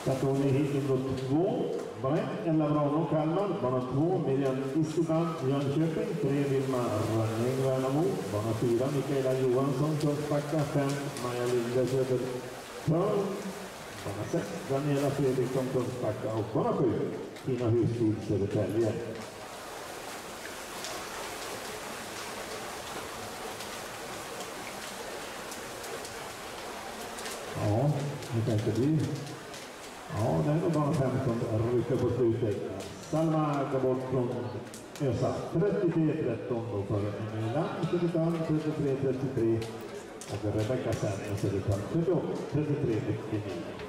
Startordning hit nummer 2. Brett Ella Kalmar. Bana 2 Miriam Istiban Jönköping. 3 Vilma Rönning Värnamo. Bana 4 Mikaela Johansson Kungsbacka. 5 Maja Linde Södertörn. Bana 6 Daniela Fredriksson Kungsbacka. Och bana 7 Tina Husby Södertälje. Ja, det kan inte bli. Ja, det är nog bara 15 rycker på slutet. Salma går bort från Ösa. 33-13 då för Emilia Södertörn. 33-33. Och Rebecca Särn Södertörn. 33-39.